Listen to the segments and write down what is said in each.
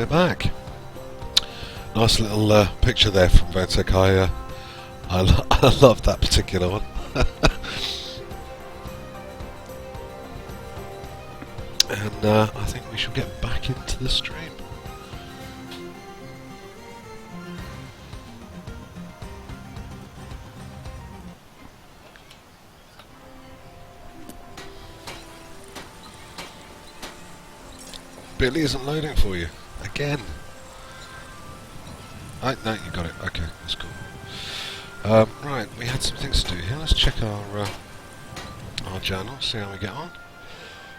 we're back. Nice little picture there from Ventek. I love that particular one. And I think we shall get back into the stream. Billy isn't loading for you again. No, you got it. Okay, that's cool. Right, we had some things to do here. Let's check our journal, see how we get on,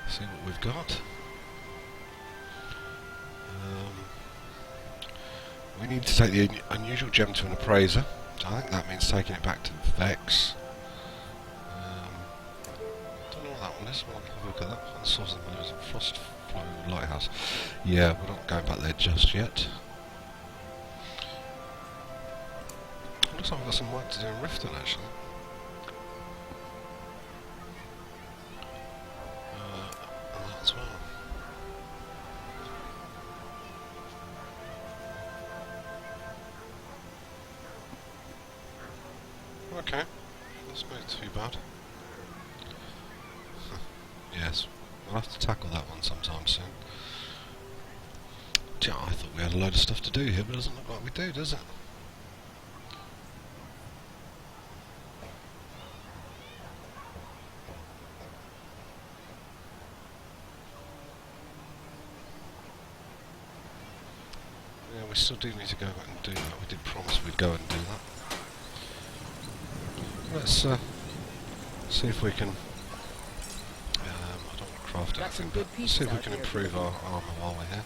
see what we've got. We need to take the unusual gem to an appraiser. I think that means taking it back to Vex. Don't know what that one is. We'll have a look at that. The source of the moon is a frost flow lighthouse. Yeah, we're not going back there just yet. Looks like we've got some work to do in Riften, actually. And that as well. Okay, that's not too bad. Yes, we'll have to tackle that one sometime soon. Gee, I thought we had a load of stuff to do here, but it doesn't look like we do, does it? Yeah, we still do need to go back and do that. We did promise we'd go and do that. Let's see if we can. I don't want to craft anything, but let's see if we can improve our armour while we're here.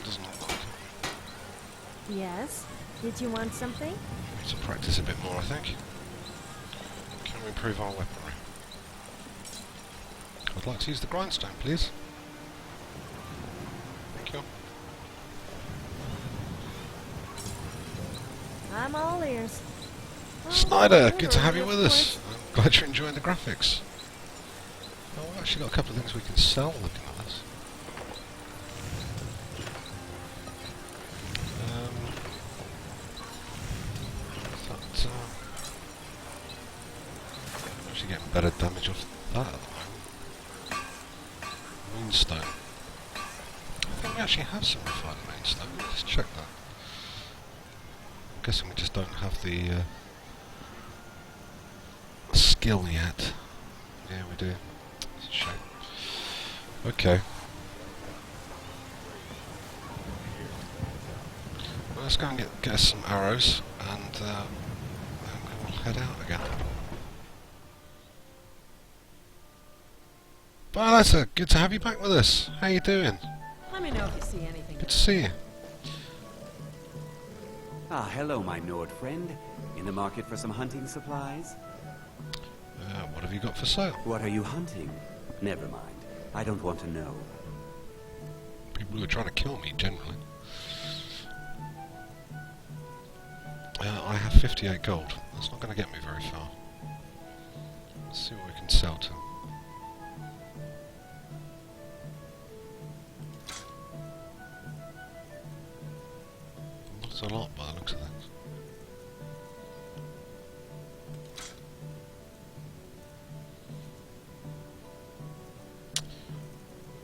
Doesn't look like it. Yes? Did you want something? We need to practice a bit more, I think. Can we improve our weaponry? I'd like to use the grindstone, please. Thank you. I'm all ears. Snyder, good to have you with us. I'm glad you're enjoying the graphics. Oh, we've actually got a couple of things we can sell looking at this. Actually getting better damage off that at the moment. Moonstone. I think we actually have some refined moonstone. Let's check that. I'm guessing we just don't have the skill yet. Yeah, we do. It's a shame. Okay. Well, let's go and get us some arrows, and then we will head out again. Violetta, good to have you back with us. How you doing? Let me know if you see anything. Good to see you. Ah, hello, my Nord friend. In the market for some hunting supplies? What have you got for sale? What are you hunting? Never mind. I don't want to know. People who are trying to kill me, generally. I have 58 gold. That's not going to get me very far. Let's see what we can sell to. That's a lot by the looks of things.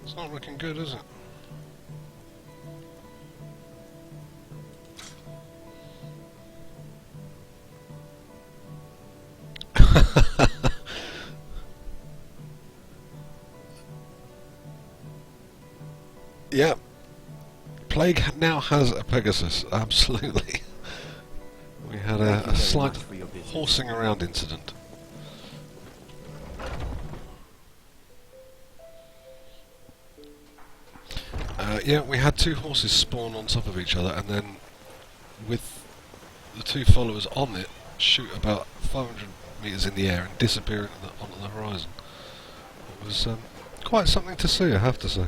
It's not looking good, is it? Yeah. Plague now has a Pegasus, absolutely. We had a slight horsing around incident. Yeah, we had two horses spawn on top of each other, and then with the two followers on it, shoot about 500 metres in the air and disappear onto the horizon. It was quite something to see, I have to say.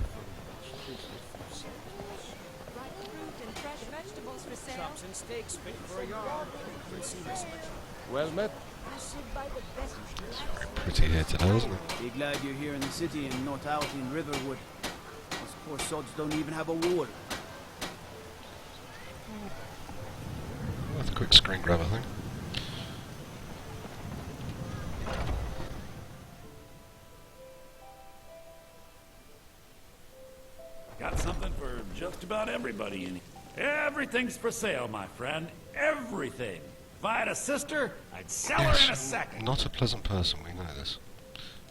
Well met. It's very pretty here today, isn't it? Be glad you're here in the city and not out in Riverwood. Those poor sods don't even have a wall. Worth a quick screen grab, I think. Got something for just about everybody in here. Everything's for sale, my friend. Everything. If I had a sister, I'd sell her in a second. Not a pleasant person, we know this.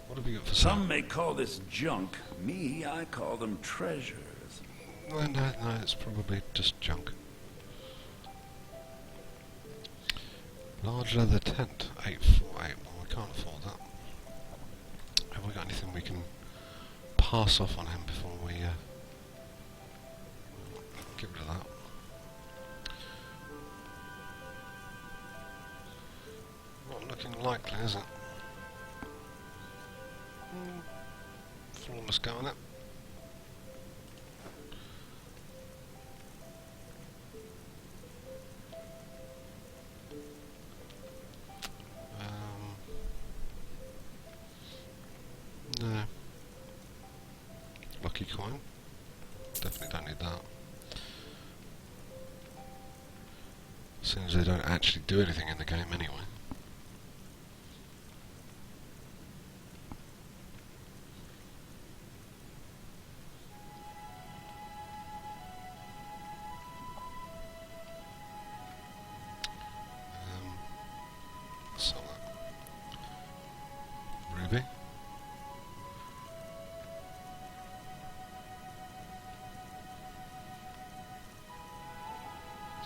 What have you got for sale? Some may call this junk. Me, I call them treasures. No, it's probably just junk. Large leather tent, 848. Well, we can't afford that. Have we got anything we can pass off on him before we get rid of that? Not looking likely, is it? Flawless go on it. No. Lucky coin. Definitely don't need that. Seems they don't actually do anything in the game anyway. Sell that. Ruby.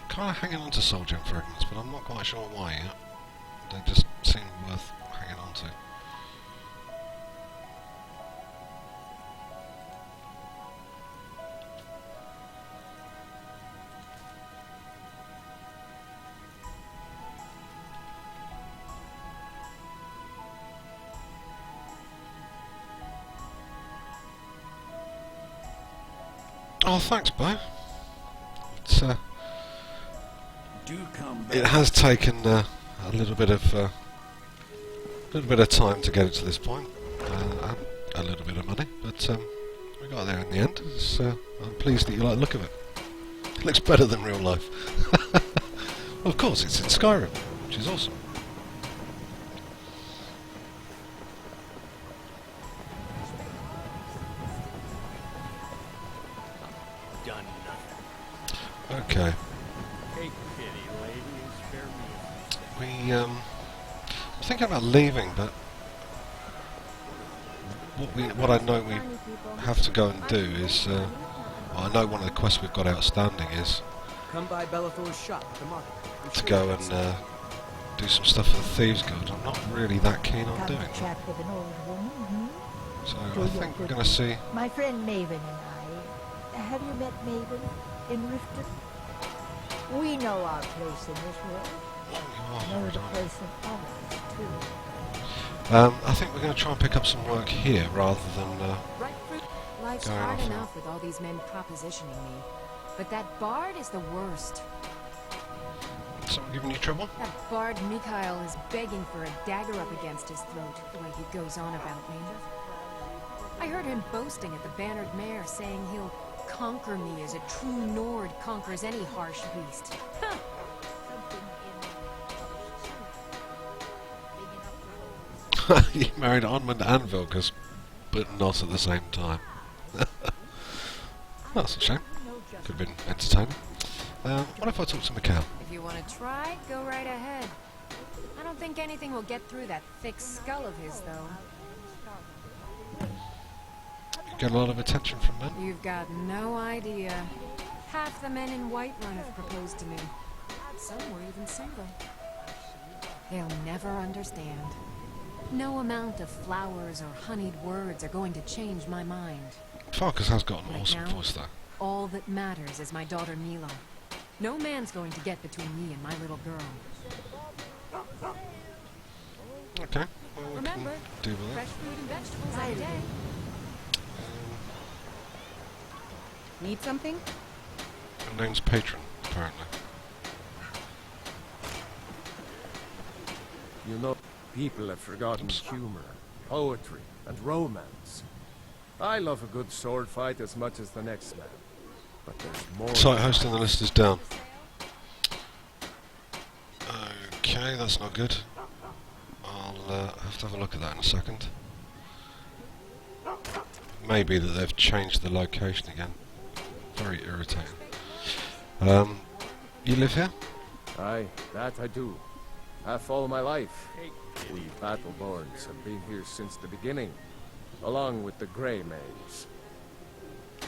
Kind of hanging on to soul gem fragments, but I'm not quite sure why yet. They just seem worth hanging on to. Oh, thanks, Bo. It's Do come back. it has taken a little bit of time to get it to this point, and a little bit of money, but we got there in the end. It's, I'm pleased that you like the look of it. It looks better than real life. Well, of course, it's in Skyrim, which is awesome. Done nothing. Okay. Take pity, lady, and spare me. I'm thinking about leaving, but what I know we have to go and do is, well, I know one of the quests we've got outstanding is Come by Bellathor's shop at the market. I'm to sure go you'll and see. do some stuff for the Thieves Guild. I'm not really that keen on doing that. Chat with an old woman, hmm? So Do I you think we're good going to see... My friend Maven and I. Have you met Maven in Riften? We know our place in this world. Oh, Know hold the on. place in others, too. I think we're going to try and pick up some work here rather than... Right fruit. Life's Going hard off enough with all these men propositioning me. But that bard is the worst. Someone giving you trouble? That bard Mikhail is begging for a dagger up against his throat, the way he goes on about me. I heard him boasting at the Bannered Mare, saying he'll conquer me as a true Nord conquers any harsh beast. Huh. You married Onmund and Vilkas, but not at the same time. That's a shame. Could have been entertaining. What if I talk to Mikhail? If you want to try, go right ahead. I don't think anything will get through that thick skull of his, though. Get a lot of attention from men? You've got no idea. Half the men in Whiterun have proposed to me. Some were even single. They'll never understand. No amount of flowers or honeyed words are going to change my mind. Farkas has got an Right awesome now? voice, though. All that matters is my daughter Mila. No man's going to get between me and my little girl. Okay, well, we Remember, can deal with fresh that. fruit and vegetables all day. Need something? Her name's Patron, apparently. You know, People have forgotten humor, poetry, and romance. I love a good sword fight as much as the next man. But there's more. Site host on the list is down. Okay, that's not good. I'll have to have a look at that in a second. Maybe that they've changed the location again. Very irritating. You live here? Aye, that I do. Half all my life. We Battleborns have been here since the beginning, along with the Grey Maids.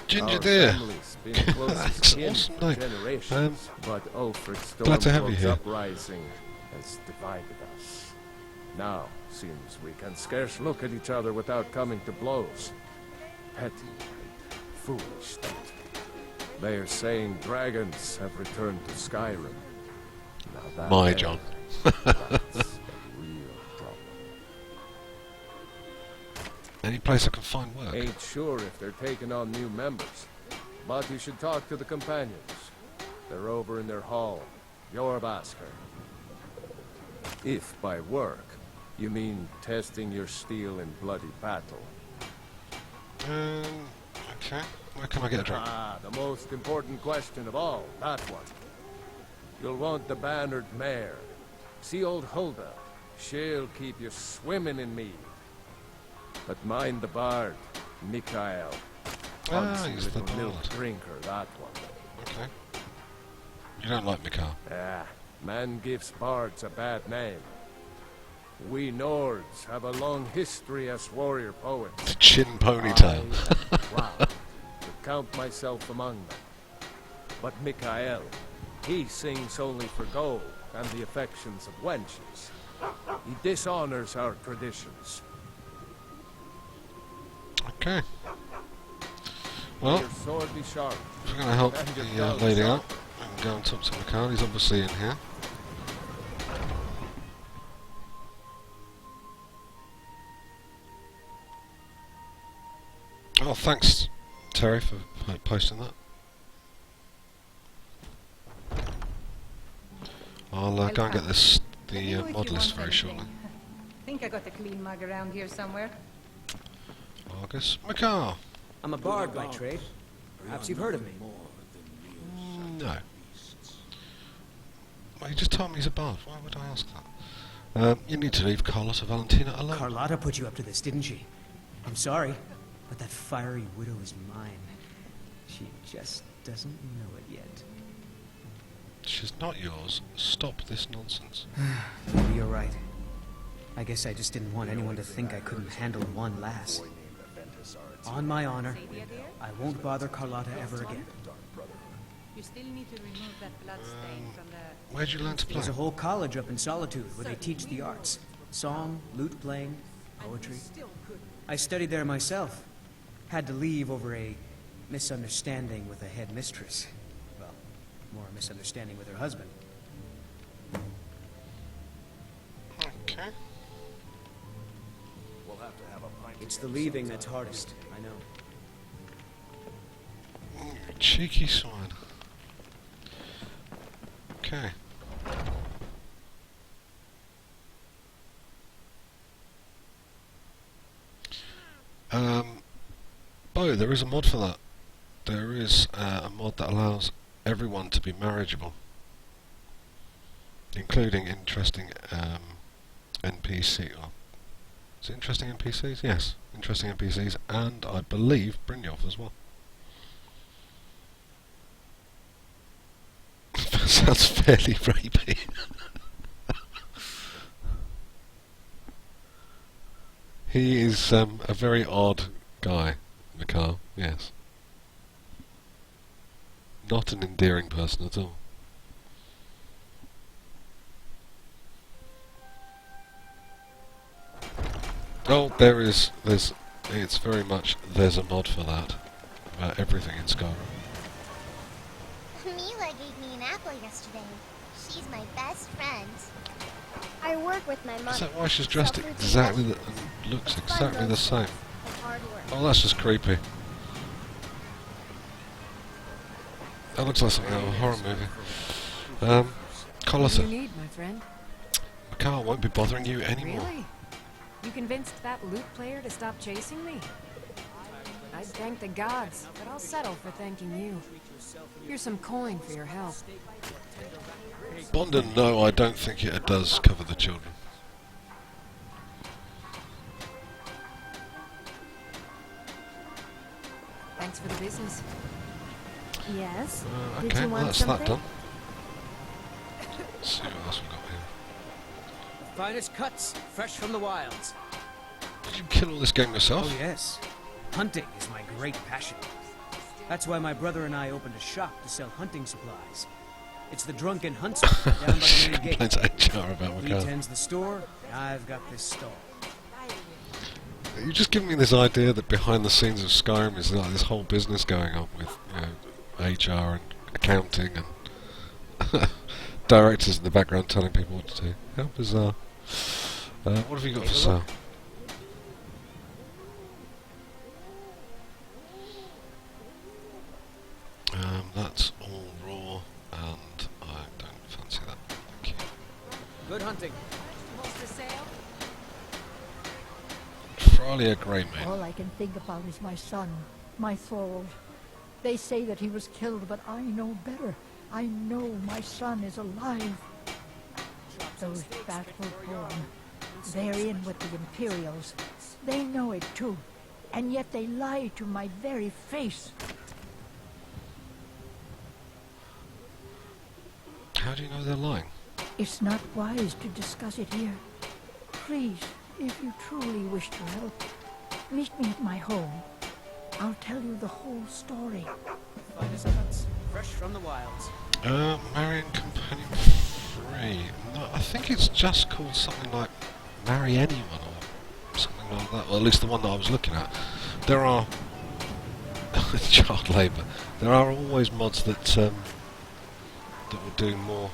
Ginger Our deer. family's been close as That's kin awesome for name. generations, but Ulfric glad to have you Stormcloak's here. uprising has divided us. Now, seems we can scarce look at each other without coming to blows. Petty and foolish that. They are saying dragons have returned to Skyrim. Now that My there, John. that's a real problem. Any place I can find work? Ain't sure if they're taking on new members, but you should talk to the companions. They're over in their hall. Jorvasker. If by work, you mean testing your steel in bloody battle. Okay. Where can I get a drink? Ah, the most important question of all, that one. You'll want the bannered mare. See old Hulda. She'll keep you swimming in mead. But mind the bard, Mikael. Fancy he's the little milk bard. drinker, that one. Okay. You don't like Mikhail? Ah, man gives bards a bad name. We Nords have a long history as warrior poets. The chin ponytail. I am proud to count myself among them. But Mikael, he sings only for gold and the affections of wenches. He dishonors our traditions. Okay. Well, Your sword be sharp. if we're going to help And your the belt lady sharp. out, I can go and talk to Mikhail. He's obviously in here. Oh, thanks, Terry, for posting that. I'll go and get this the mod list very shortly. Think I got a clean mug around here somewhere. Argus. Mikhail! I'm a bard by trade. Perhaps you've heard of me. No. Well, you just told me he's a bard. Why would I ask that? You need to leave Carlotta Valentina alone. Carlotta put you up to this, didn't she? I'm sorry, but that fiery widow is mine. She just doesn't know it yet. She's not yours. Stop this nonsense. Maybe you're right. I guess I just didn't want anyone to think I couldn't handle one lass. On my honor, I won't bother Carlotta ever again. You still need to remove that blood stain from the... Where'd you learn to play? There's a whole college up in Solitude where they teach the arts. Song, lute playing, poetry. I studied there myself. Had to leave over a misunderstanding with a head mistress. Well, more a misunderstanding with her husband. Okay. It's the leaving that's hardest, I know. Cheeky swine. Okay. Bo, there is a mod for that. There is a mod that allows everyone to be marriageable, including interesting NPC. Is it interesting NPCs? Yes, interesting NPCs, and I believe Brynjolf as well. That sounds fairly rapey. He is a very odd guy, Mikhail, yes. Not an endearing person at all. Oh, it's very much, there's a mod for that, about everything in Skyrim. Mila gave me an apple yesterday. She's my best friend. I work with my mother. Is that why she's dressed exactly and looks exactly the same? Hard work. Oh, that's just creepy. That looks like something out of a horror movie. What do Colossus. you need, my friend? car won't be bothering you anymore. Really? You convinced that lute player to stop chasing me? I'd thank the gods, but I'll settle for thanking you. Here's some coin for your help. Bondon, no, I don't think it does cover the children. Thanks for the business. Yes? Did Okay, you well want that's something? that done. Let's see what else we got here. Finest cuts, fresh from the wilds. Did you kill all this game yourself? Oh yes. Hunting is my great passion. That's why my brother and I opened a shop to sell hunting supplies. It's the Drunken Huntsman down by the main gate. Complains HR about my He car. tends the store, and I've got this stall. You just give me this idea that behind the scenes of Skyrim is like this whole business going on with, you know, HR and accounting and directors in the background telling people what to do. How bizarre. What have you got for sale? That's all raw, and I don't fancy that. Thank you. Good hunting. Fralia Greymane. All I can think about is my son, my Thorold. They say that he was killed, but I know better. I know my son is alive. Those bastard born, they're in with the Imperials. They know it too, and yet they lie to my very face. How do you know they're lying? It's not wise to discuss it here. Please, if you truly wish to help, meet me at my home. I'll tell you the whole story. Finest cuts, fresh from the wilds. Marrying Companion Free. No, I think it's just called something like Marry Anyone or something like that. Or at least the one that I was looking at. There are child labour. There are always mods that that will do more.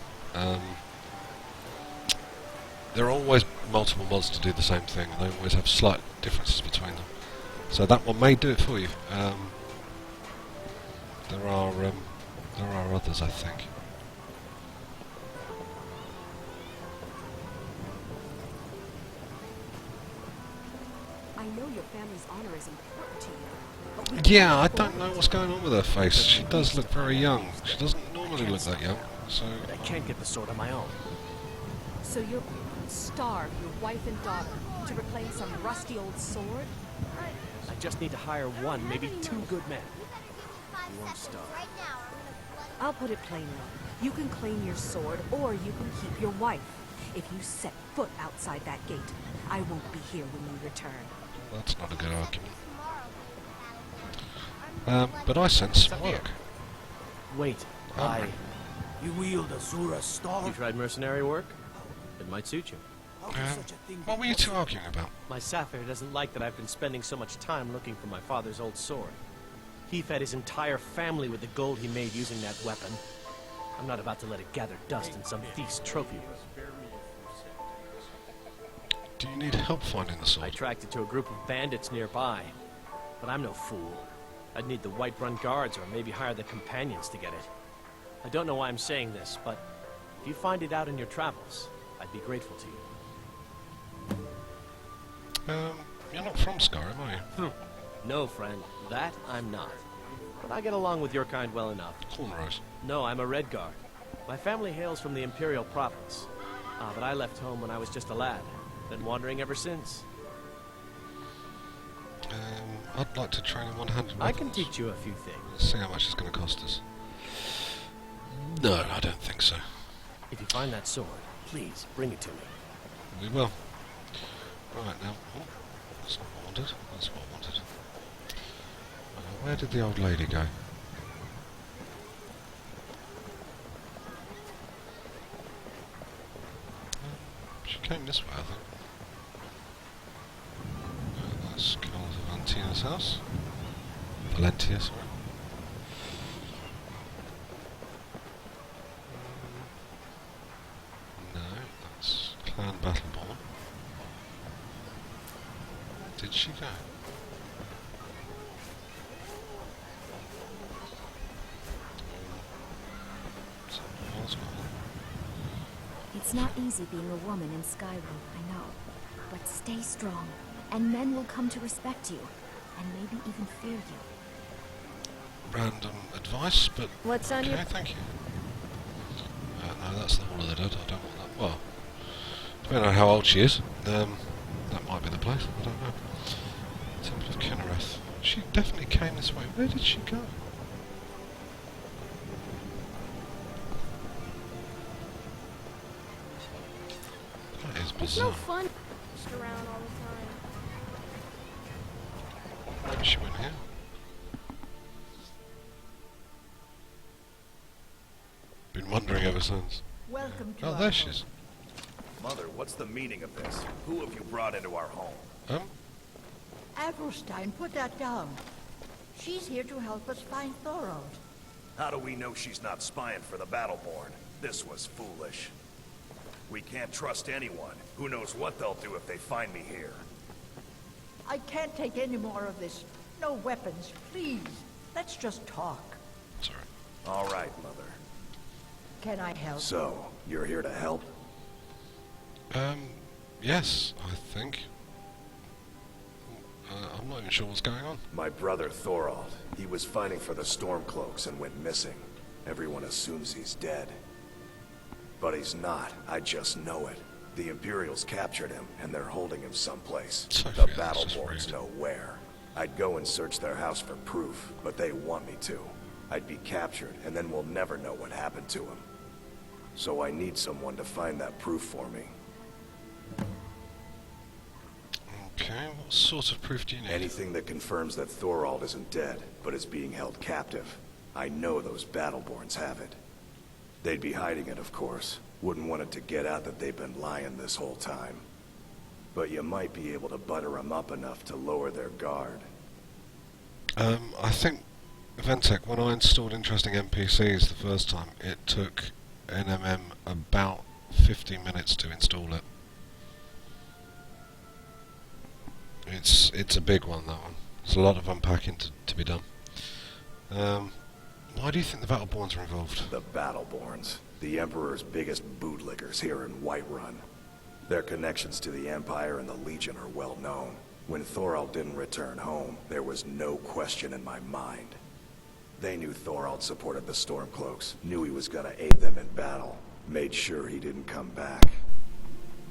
There are always multiple mods to do the same thing, and they always have slight differences between them. So that one may do it for you. There are others, I think. I know your family's honor is important to you, but we Yeah, I don't know what's going on with her face. She does look very young. She doesn't normally look that young. So I can't get the sword on my own. So you'll starve your wife and daughter to reclaim some rusty old sword? I just need to hire one, maybe two good men. You won't starve. I'll put it plainly. You can claim your sword, or you can keep your wife. If you set foot outside that gate, I won't be here when you return. that's not a good argument. But I sense work. Wait, You wield Azura's star? You tried mercenary work? It might suit you. What were you two arguing about? My Sapphire doesn't like that I've been spending so much time looking for my father's old sword. He fed his entire family with the gold he made using that weapon. I'm not about to let it gather dust in some thief's trophy room. Do you need help finding the I sword? tracked it to a group of bandits nearby. But I'm no fool. I'd need the Whiterun guards or maybe hire the companions to get it. I don't know why I'm saying this, but if you find it out in your travels, I'd be grateful to you. You're not from Skyrim, are you? No, friend. That I'm not. But I get along with your kind well enough. Cornrows. No, I'm a Red Guard. My family hails from the Imperial province. But I left home when I was just a lad. Been wandering ever since. I'd like to train in one-handed I can weapons. teach you a few things. Let's see how much it's going to cost us. No, I don't think so. If you find that sword, please bring it to me. We will. Right, now... Oh, that's not what I wanted. That's what I wanted. Where did the old lady go? She came this way, I think. That's Carl Valentina's house. Valentia, sorry. No, that's Clan Battleborn. Did she go? It's not easy being a woman in Skyrim, I know. But stay strong, and men will come to respect you, and maybe even fear you. Random advice, but What's on okay, your... thank you. No, that's the Hall of the Dead. I don't want that. Well, depending on how old she is, that might be the place. I don't know. Temple of Kinnereth. She definitely came this way. Where did she go? That is It's no bizarre. fun just around all the time. Maybe she went here. Been wondering ever since. Welcome to Oh, our there home. she is. Mother, what's the meaning of this? Who have you brought into our home? Adlerstein, put that down. She's here to help us find Thorold. How do we know she's not spying for the Battleborn? This was foolish. We can't trust anyone. Who knows what they'll do if they find me here. I can't take any more of this. No weapons, please. Let's just talk. Sorry. All right, Mother. Can I help? So, you're here to help? Yes, I think. I'm not even sure what's going on. My brother Thorold. He was fighting for the Stormcloaks and went missing. Everyone assumes he's dead. But he's not. I just know it. The Imperials captured him, and they're holding him someplace. Sophia, The that's just Battleborns rude. know where. I'd go and search their house for proof, but they want me to. I'd be captured, and then we'll never know what happened to him. So I need someone to find that proof for me. Okay, what sort of proof do you need? Anything that confirms that Thorold isn't dead, but is being held captive. I know those Battleborns have it. They'd be hiding it, of course. Wouldn't want it to get out that they've been lying this whole time. But you might be able to butter them up enough to lower their guard. I think, Ventec, when I installed interesting NPCs the first time, it took NMM about 15 minutes to install it. It's a big one, that one. There's a lot of unpacking to be done. Why do you think the Battleborns are involved? The Battleborns. The Emperor's biggest bootlickers here in Whiterun. Their connections to the Empire and the Legion are well known. When Thorold didn't return home, there was no question in my mind. They knew Thorold supported the Stormcloaks, knew he was gonna aid them in battle, made sure he didn't come back.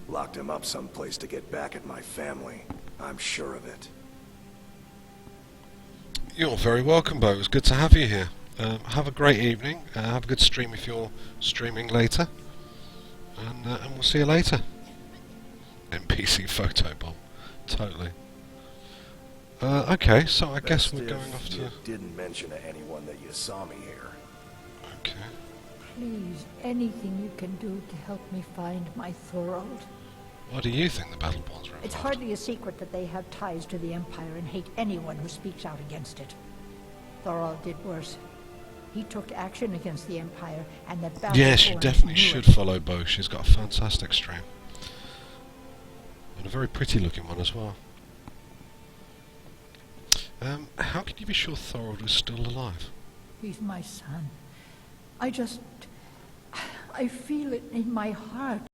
Locked him up someplace to get back at my family. I'm sure of it. You're very welcome, Bo. It was good to have you here. Have a great evening. Have a good stream if you're streaming later. And we'll see you later. NPC photobomb. Totally. Okay, so I guess we're going off to... You didn't mention to anyone that you saw me here. Okay. Please, anything you can do to help me find my Thorold. Why do you think the Battleborns are involved? It's hardly a secret that they have ties to the Empire and hate anyone who speaks out against it. Thorold did worse. He took action against the Empire, and the Battleborns Yes, you definitely knew should it. follow Bo. She's got a fantastic stream. And a very pretty looking one as well. How can you be sure Thorold is still alive? He's my son. I feel it in my heart.